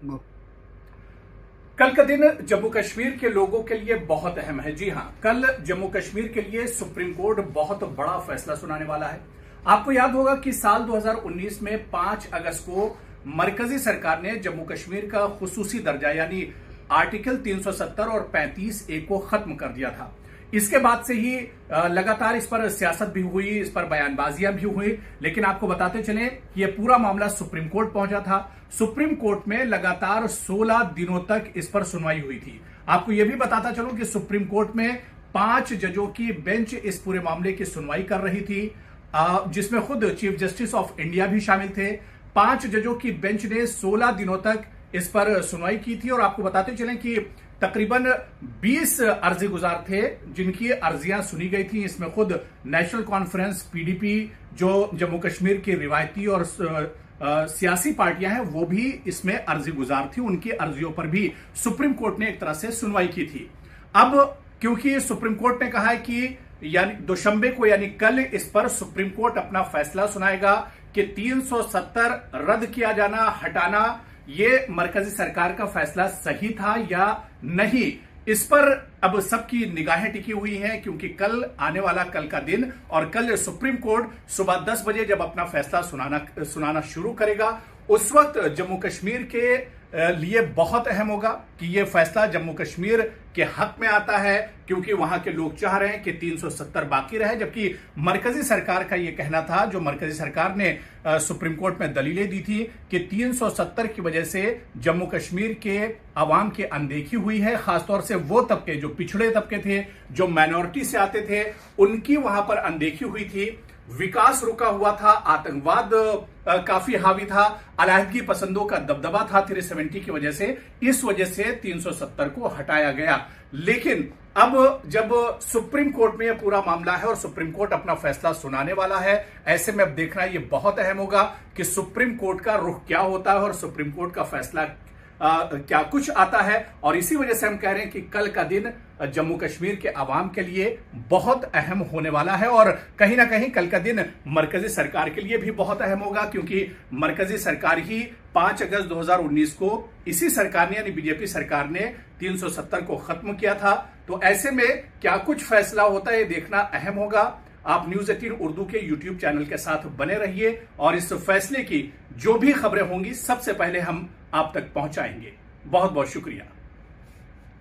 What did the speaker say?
कल का दिन जम्मू कश्मीर के लोगों के लिए बहुत अहम है। जी हां, कल जम्मू कश्मीर के लिए सुप्रीम कोर्ट बहुत बड़ा फैसला सुनाने वाला है। आपको याद होगा कि साल 2019 में 5 अगस्त को मरकजी सरकार ने जम्मू कश्मीर का खुसूसी दर्जा यानी आर्टिकल 370 और 35A को खत्म कर दिया था। इसके बाद से ही लगातार इस पर सियासत भी हुई, इस पर बयानबाजियां भी हुई, लेकिन आपको बताते चले कि यह पूरा मामला सुप्रीम कोर्ट पहुंचा था। सुप्रीम कोर्ट में लगातार 16 दिनों तक इस पर सुनवाई हुई थी। आपको यह भी बताता चलूं कि सुप्रीम कोर्ट में 5 जजों की बेंच इस पूरे मामले की सुनवाई कर रही थी, जिसमें खुद चीफ जस्टिस ऑफ इंडिया भी शामिल थे। 5 जजों की बेंच ने 16 दिनों तक इस पर सुनवाई की थी और आपको बताते चलें कि तकरीबन 20 अर्जी गुजार थे जिनकी अर्जियां सुनी गई थी। इसमें खुद नेशनल कॉन्फ्रेंस पीडीपी, जो जम्मू कश्मीर की रिवायती और सियासी पार्टियां हैं, वो भी इसमें अर्जी गुजार थी। उनकी अर्जियों पर भी सुप्रीम कोर्ट ने एक तरह से सुनवाई की थी। अब क्योंकि सुप्रीम कोर्ट ने कहा है कि यानी दोशंबे को यानी कल इस पर सुप्रीम कोर्ट अपना फैसला सुनाएगा कि 370 रद्द किया जाना, हटाना, ये मरकजी सरकार का फैसला सही था या नहीं, इस पर अब सबकी निगाहें टिकी हुई हैं। क्योंकि कल आने वाला कल का दिन और कल सुप्रीम कोर्ट सुबह 10 बजे जब अपना फैसला सुनाना शुरू करेगा, उस वक्त जम्मू कश्मीर के लिए बहुत अहम होगा कि यह फैसला जम्मू कश्मीर के हक में आता है, क्योंकि वहां के लोग चाह रहे हैं कि 370 बाकी रहे। जबकि मरकजी सरकार का यह कहना था, जो मरकजी सरकार ने सुप्रीम कोर्ट में दलीलें दी थी कि 370 की वजह से जम्मू कश्मीर के अवाम की अनदेखी हुई है। खासतौर से वो तबके जो पिछड़े तबके थे, जो माइनॉरिटी से आते थे, उनकी वहां पर अनदेखी हुई थी। विकास रुका हुआ था, आतंकवाद काफी हावी था, अलहदगी पसंदों का दबदबा था 370 की वजह से। इस वजह से 370 को हटाया गया। लेकिन अब जब सुप्रीम कोर्ट में यह पूरा मामला है और सुप्रीम कोर्ट अपना फैसला सुनाने वाला है, ऐसे में अब देखना यह बहुत अहम होगा कि सुप्रीम कोर्ट का रुख क्या होता है और सुप्रीम कोर्ट का फैसला क्या कुछ आता है। और इसी वजह से हम कह रहे हैं कि कल का दिन जम्मू कश्मीर के अवाम के लिए बहुत अहम होने वाला है। और कहीं ना कहीं कल का दिन मरकजी सरकार के लिए भी बहुत अहम होगा, क्योंकि मरकजी सरकार ही 5 अगस्त 2019 को इसी सरकार ने यानी बीजेपी सरकार ने 370 को खत्म किया था। तो ऐसे में क्या कुछ फैसला होता है, ये देखना अहम होगा। आप न्यूज 18 उर्दू के यूट्यूब चैनल के साथ बने रहिए और इस फैसले की जो भी खबरें होंगी सबसे पहले हम आप तक पहुंचाएंगे। बहुत बहुत शुक्रिया।